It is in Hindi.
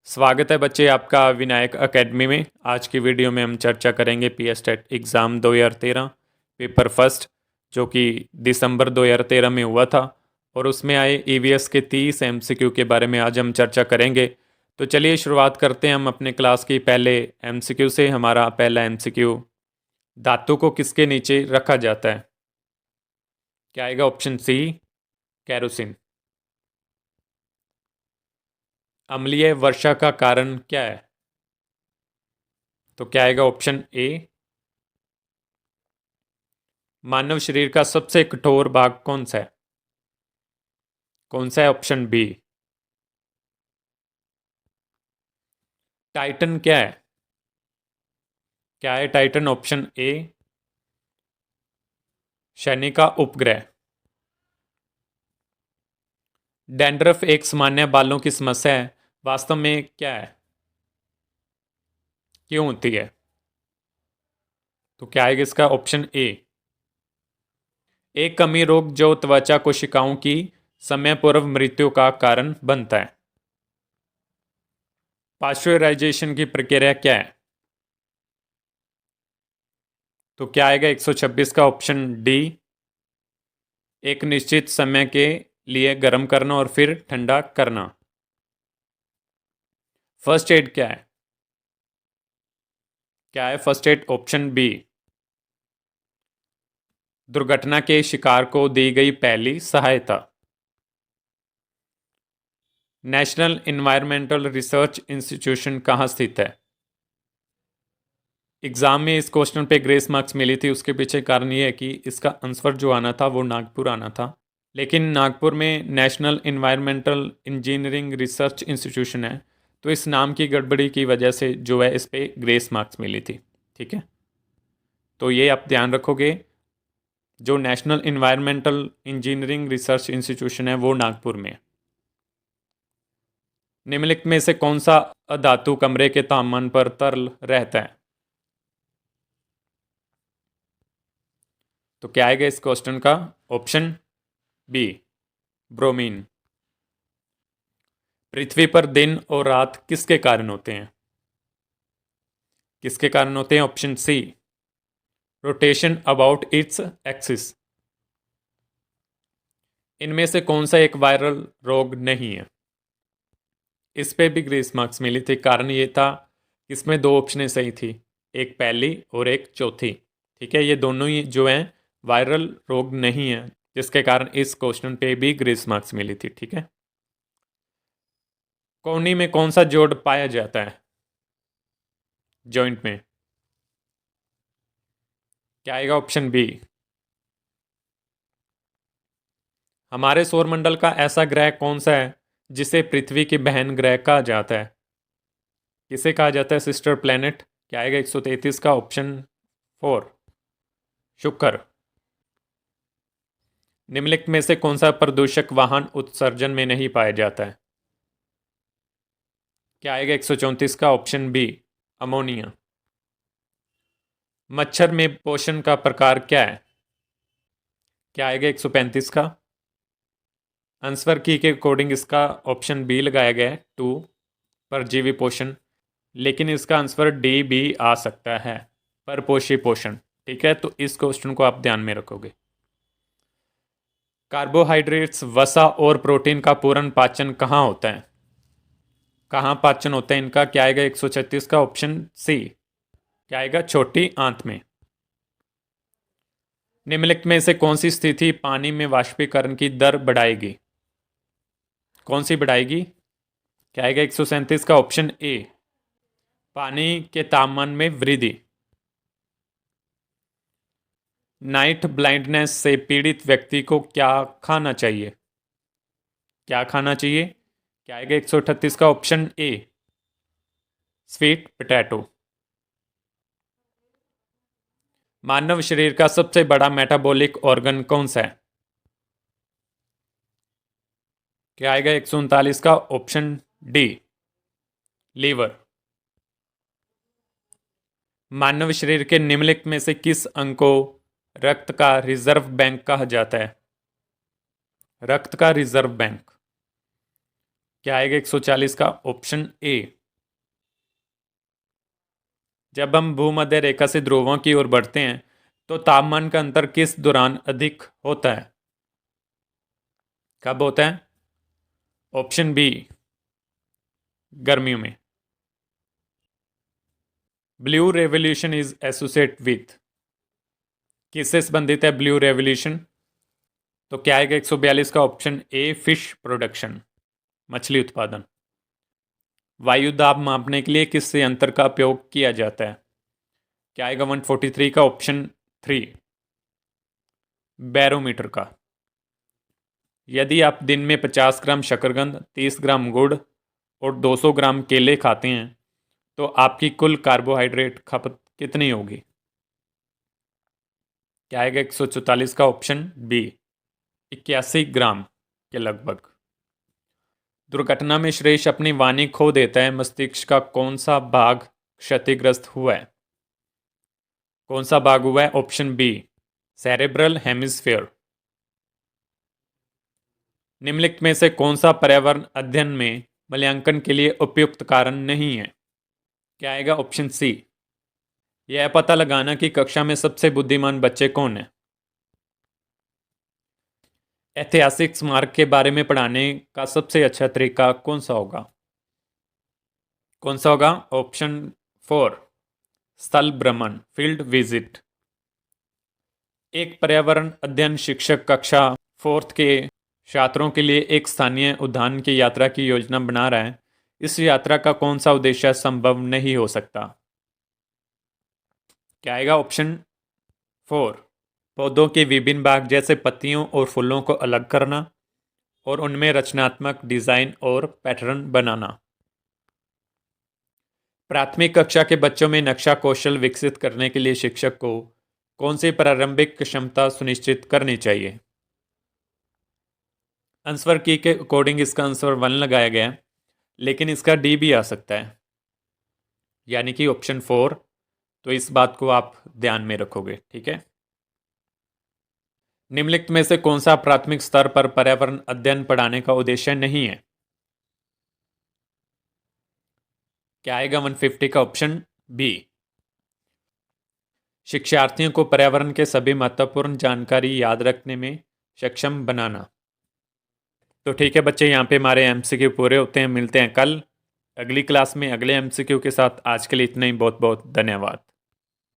स्वागत है बच्चे आपका विनायक एकेडमी में। आज की वीडियो में हम चर्चा करेंगे PS TET exam 2013 paper first, जो कि दिसंबर 2013 में हुआ था, और उसमें आए ईवीएस के 30 एमसीक्यू के बारे में आज हम चर्चा करेंगे। तो चलिए शुरुआत करते हैं हम अपने क्लास की पहले एमसीक्यू से। हमारा पहला एमसीक्यू, धातु को किसके नीचे रखा जाता है? क्या आएगा? Option C, kerosene. अम्लीय वर्षा का कारण क्या है? तो क्या आएगा? Option A. मानव शरीर का सबसे कठोर भाग कौन सा है? कौन सा है? Option B. टाइटन क्या है? क्या है टाइटन? ऑप्शन ए, शनि का उपग्रह। डैंड्रफ एक सामान्य बालों की समस्या है, वास्तव में क्या है? क्यों होती है? तो क्या आएगा इसका? Option A. एक कमी रोग जो त्वचा कोशिकाओं की समय पूर्व मृत्यु का कारण बनता है। पाश्चराइजेशन की प्रक्रिया क्या है? तो क्या आएगा? 126 का ऑप्शन डी, एक निश्चित समय के लिए गर्म करना और फिर ठंडा करना। फर्स्ट एड क्या है? क्या है फर्स्ट एड? ऑप्शन बी, दुर्घटना के शिकार को दी गई पहली सहायता। नेशनल इन्वायरमेंटल रिसर्च इंस्टीट्यूशन कहाँ स्थित है? एग्जाम में इस क्वेश्चन पे ग्रेस मार्क्स मिली थी, उसके पीछे कारण ये है कि इसका आंसर जो आना था वो नागपुर आना था, लेकिन नागपुर में national environmental engineering research institution है, तो इस नाम की गड़बड़ी की वजह से जो है इस पे ग्रेस मार्क्स मिली थी। ठीक है, तो ये आप ध्यान रखोगे, जो national environmental engineering research institution है वो नागपुर में है। निम्नलिखित में से कौन सा अधातु कमरे के तापमान पर तरल रहता है? तो क्या आएगा इस क्वेश्चन का? Option B, bromine. पृथ्वी पर दिन और रात किसके कारण होते हैं? किसके कारण होते हैं? Option C, rotation about its axis. इनमें से कौन सा एक वायरल रोग नहीं है? इस पे भी ग्रेस मार्क्स मिली थी, कारण ये था इसमें दो ऑप्शनें सही थी, एक पहली और एक चौथी। ठीक है, ये दोनों ही जो हैं वायरल रोग नहीं है, जिसके कारण इस क्वेश्चन पे भी ग्रेस मार्क्स मिली थी। ठीक है, कोहनी में कौन सा जोड़ पाया जाता है? जॉइंट में। क्या आएगा? Option B. हमारे सौरमंडल का ऐसा ग्रह कौन सा है जिसे पृथ्वी की बहन ग्रह कहा जाता है? किसे कहा जाता है सिस्टर प्लेनेट? क्या आएगा? 133 का ऑप्शन 4, शुक्र। निम्नलिखित में से कौन सा प्रदूषक वाहन उत्सर्जन में नहीं पाया जाता है? क्या आएगा? 134 का ऑप्शन बी, अमोनिया। मच्छर में पोषण का प्रकार क्या है? क्या आएगा? 135 का। आंसर की के अकॉर्डिंग इसका ऑप्शन बी लगाया गया है, 2, परजीवी पोषण, लेकिन इसका आंसर डी भी आ सकता है, परपोषी पोषण। ठीक है, तो इस क्वेश्चन को आप ध्यान में रखोगे। कार्बोहाइड्रेट्स, वसा और प्रोटीन का पूर्ण पाचन कहाँ होता है? कहाँ पाचन होता है इनका? क्या आएगा? 136 का ऑप्शन सी, क्या आएगा? छोटी आंत में। निम्नलिखित में से कौन सी स्थिति पानी में वाष्पीकरण की दर बढ़ाएगी? कौन सी बढ़ाएगी? क्या आएगा? 137 का ऑप्शन ए, पानी के तापमान में वृद्धि। नाइट ब्लाइंडनेस से पीड़ित व्यक्ति को क्या खाना चाहिए? क्या खाना चाहिए? क्या आएगा? 138 का ऑप्शन ए, स्वीट पोटैटो। मानव शरीर का सबसे बड़ा मेटाबॉलिक ऑर्गन कौन सा है? क्या आएगा? 139 का ऑप्शन डी, लीवर। मानव शरीर के निम्नलिखित में से किस अंग को रक्त का रिजर्व बैंक कहा जाता है? रक्त का रिजर्व बैंक। क्या आएगा? 140 का ऑप्शन ए, जब हम भूमध्य रेखा से ध्रुवों की ओर बढ़ते हैं तो तापमान का अंतर किस दौरान अधिक होता है? कब होता है? ऑप्शन बी, गर्मियों में। Blue revolution is associate with, किससे संबंधित है ब्लू रेवोल्यूशन? तो क्या आएगा 142 का? ऑप्शन ए, फिश प्रोडक्शन, मछली उत्पादन। वायु दाब मापने के लिए किस यंत्र का उपयोग किया जाता है? क्या आएगा 143 का? ऑप्शन 3, बैरोमीटर का। यदि आप दिन में 50 ग्राम शकरकंद, 30 ग्राम गुड़ और 200 ग्राम केले खाते हैं तो आपकी कुल कार्बोहाइड्रेट खपत कितनी होगी? क्या आएगा 144 का? ऑप्शन बी, 81 ग्राम के लगभग। दुर्घटना में श्रेष्ठ अपनी वाणी खो देता है, मस्तिष्क का कौन सा भाग क्षतिग्रस्त हुआ है? कौन सा भाग हुआ है? Option B, cerebral hemisphere. निम्नलिखित में से कौन सा पर्यावरण अध्ययन में मूल्यांकन के लिए उपयुक्त कारण नहीं है? क्या आएगा? ऑप्शन सी, यह पता लगाना कि कक्षा में सबसे बुद्धिमान बच्चे कौन है। ऐतिहासिक स्मारक के बारे में पढ़ाने का सबसे अच्छा तरीका कौन सा होगा? कौन सा होगा? ऑप्शन 4, स्थल भ्रमण, फील्ड विजिट। एक पर्यावरण अध्ययन शिक्षक कक्षा 4th के छात्रों के लिए एक स्थानीय उद्यान की यात्रा की योजना बना रहा है। इस यात्रा का कौन सा उद्देश्य संभव नहीं हो सकता? क्या आएगा? ऑप्शन 4, पौधों के विभिन्न भाग जैसे पत्तियों और फूलों को अलग करना और उनमें रचनात्मक डिजाइन और पैटर्न बनाना। प्राथमिक कक्षा के बच्चों में नक्शा कौशल विकसित करने के लिए शिक्षक को कौन सी प्रारंभिक क्षमता सुनिश्चित करनी चाहिए? आंसर की के अकॉर्डिंग इसका आंसर 1 लगाया गया है, लेकिन इसका डी भी आ सकता है, यानी कि ऑप्शन 4। तो इस बात को आप ध्यान में रखोगे, ठीक है। निम्नलिखित में से कौन सा प्राथमिक स्तर पर पर्यावरण अध्ययन पढ़ाने का उद्देश्य नहीं है? क्या आएगा 150 का? ऑप्शन बी, शिक्षार्थियों को पर्यावरण के सभी महत्वपूर्ण जानकारी याद रखने में सक्षम बनाना। तो ठीक है बच्चे, यहाँ पे हमारे एमसीक्यू पूरे होते हैं। मिलते हैं कल अगली क्लास में अगले एमसीक्यू के साथ। आज के लिए इतना ही, बहुत बहुत धन्यवाद।